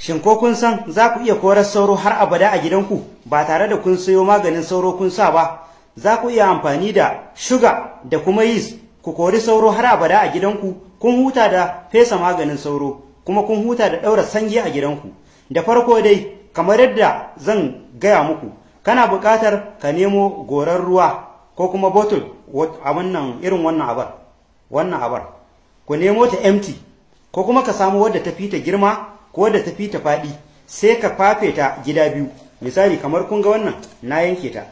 Shin ko kun san za ku iya korar sauro har abada a gidanku ba tare da kun sayo maganin sauro kun sa ba? Za ku iya amfani da shuga da kuma yis ku kori sauro har abada a gidanku, kun huta da fesa maganin sauro, kuma kun huta da ɗaura sange a gidanku. Da farko dai, kamar yadda zan gaya muku, kana buƙatar ka nemo gorar ruwa ko kuma bottle a irin wannan abar. Ku nemo ta empty, ko kuma ka samu wadda ta fi ta girma ko wadda ta fi ta faɗi, sai ka fafe ta gida biyu. Misali kamar kun ga wannan na yanke ta.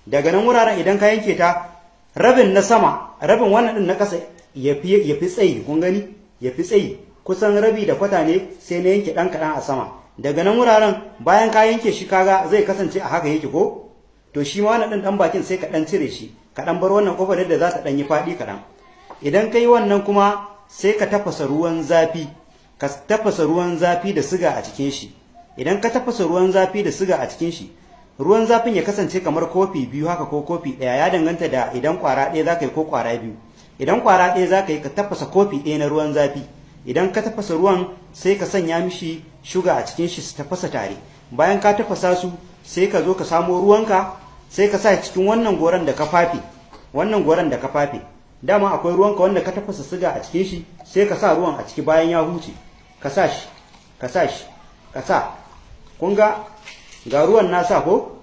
Daga nan wuraren idan ka yanke ta, rabin na sama, rabin wannan din na ƙasa ya fi tsayi, kun gani? Ya fi tsayi, kusan rabi da kwata ne sai na yanke ɗan kaɗan a sama. Daga nan wuraren bayan ka yanke shi kaga zai kasance a haka yake ko? To shi ma wannan ɗan bakin sai ka ɗan cire shi, ka ɗan bar wannan ƙofar da za ta ɗan yi faɗi kaɗan. Idan ka yi wannan kuma sai ka tafasa ruwan zafi, ka tafasa ruwan zafi da siga a cikin shi. Idan ka tafasa ruwan zafi da siga a cikin shi, ruwan zafin ya kasance kamar kofi biyu haka ko kofi ɗaya, ya danganta da idan ƙwara ɗaya za ka yi ko ƙwara biyu. Idan ƙwara ɗaya za ka yi, ka tafasa kofi ɗaya na ruwan zafi. Idan ka tafasa ruwan sai ka sanya mishi shuga a cikin shi su tafasa tare. Bayan ka tafasa su sai ka zo ka samo ruwanka sai ka sa cikin wannan goran da ka fafe. Wannan goran da ka fafe, dama akwai ruwanka wanda ka tafasa siga a cikin shi, sai ka sa ruwan a ciki bayan ya huce. Ka sa shi, ka sa shi, ka sa. Kun ga ruwan na sa ko?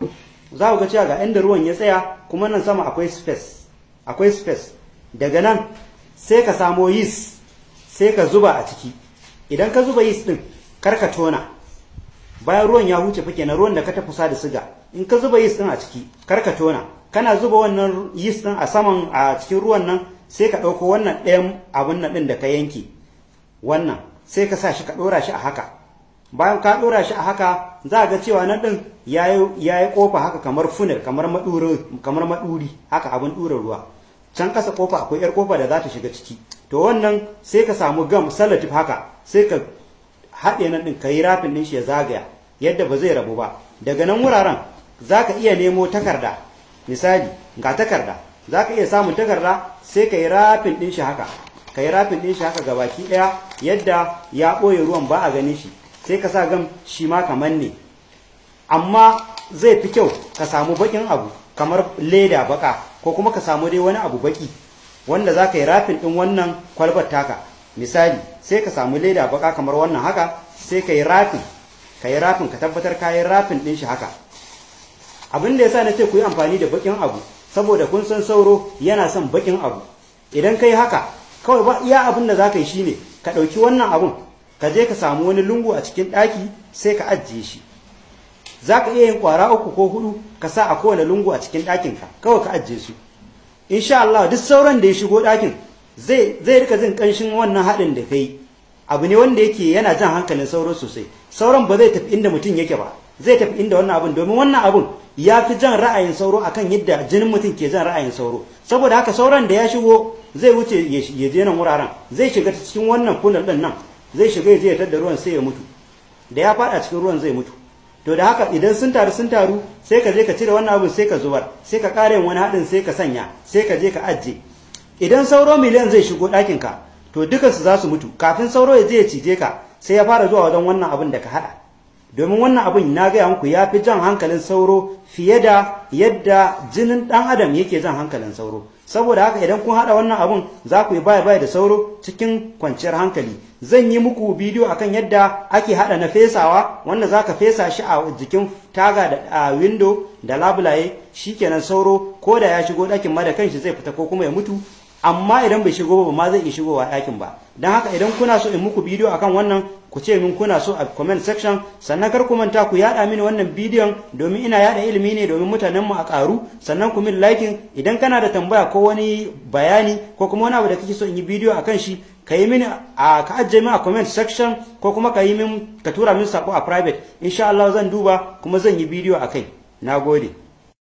Za ku ga cewa ga inda ruwan ya tsaya, kuma nan sama akwai space. Akwai space. Daga nan sai ka samo yeast, sai ka zuba a ciki. Idan ka zuba yeast din, kar ka tona. Bayan ruwan ya huce fa kenan, ruwan da ka tafasa da siga. In ka zuba yeast din a ciki, kar ka tona. Kana zuba wannan yeast din a saman a cikin ruwan nan, sai ka ɗauko wannan ɗayan abin nan ɗin da ka yanke. Wannan sai ka sa shi ka ɗora shi a haka. Bayan ka ɗora shi a haka, za ga cewa nan ɗin ya yi ƙofa haka kamar funnel, kamar maɗuri, haka abin ɗura ruwa. Can ƙasa ƙofa akwai 'yar ƙofa da za ta shiga ciki. To wannan sai ka samu gam salatif haka, sai ka haɗe nan ɗin ka yi rafin ɗin shi ya zagaya yadda ba zai rabu ba. Daga nan wuraren za ka iya nemo takarda. Misali ga takarda, za ka iya samun takarda sai ka yi rafin ɗin shi haka. Ka yi rafin ɗin shi haka gabaki ɗaya yadda ya ɓoye ruwan ba a ganin shi. Sai ka sa gam shi ma kamar ne, amma zai fi kyau ka samu bakin abu kamar leda baka, ko kuma ka samu dai wani abu baki wanda za ka yi rafin ɗin wannan kwalbar taka. Misali sai ka samu leda baka kamar wannan haka, sai ka yi rafin ka tabbatar ka yi rafin ɗin shi haka. Abin da ya sa na ce ku yi amfani da bakin abu, saboda kun san sauro yana son bakin abu. Idan ka yi haka, kawai ba iya abin da za ka yi shine ka ɗauki wannan abun, ka je ka samu wani lungu a cikin ɗaki sai ka ajiye shi. Za ka iya yin ƙwara 3 ko 4 ka sa a kowane lungu a cikin ɗakinka, kawai ka ajiye su. Insha Allah duk sauran da ya shigo ɗakin zai rika jin ƙanshin wannan haɗin da ka yi. Abu ne wanda yake yana jan hankalin sauro sosai. Sauran ba zai tafi inda mutum yake ba, zai tafi inda wannan abun, domin wannan abun ya fi jan ra'ayin sauro akan yadda jinin mutum ke jan ra'ayin sauro. Saboda haka sauran da ya shigo zai wuce ya je nan wuraren, zai shiga cikin wannan funnel ɗin nan, zai shiga ya je ya tadda ruwan sai ya mutu. Da ya fada cikin ruwan zai mutu. To da haka idan sun taru sai ka je ka cire wannan abun sai ka zubar, sai ka ƙara yin wani haɗin sai ka sanya, sai ka je ka ajiye. Idan sauro miliyan zai shigo ɗakin ka, to dukansu za su mutu. Kafin sauro ya je ya cije ka, sai ya fara zuwa wajen wannan abun da ka haɗa. Domin wannan abun na gaya muku ya fi jan hankalin sauro fiye da yadda jinin ɗan adam yake jan hankalin sauro. Saboda haka idan kun haɗa wannan abun za ku yi baya da sauro cikin kwanciyar hankali. Zan yi muku bidiyo akan yadda ake haɗa na fesawa, wanda za ka fesa shi a jikin taga da window da labulaye, shikenan sauro ko da ya shigo ɗakin ma da kanshi zai fita ko kuma ya mutu. Amma idan bai shigo ba ma zai iya shigowa ɗakin ba. Don haka idan kuna so in muku bidiyo akan wannan, ku ce min kuna so a comment section. Sannan kar ku manta ku yaɗa mini wannan bidiyon, domin ina yaɗa ilimi ne domin mutanenmu a ƙaru. Sannan ku min liking. Idan kana da tambaya ko wani bayani ko kuma wani abu da kake so in yi bidiyo akan shi, ka yi mini ka ajiye min a comment section, ko kuma ka tura min sako a private. Insha Allah zan duba kuma zan yi bidiyo akai. Nagode.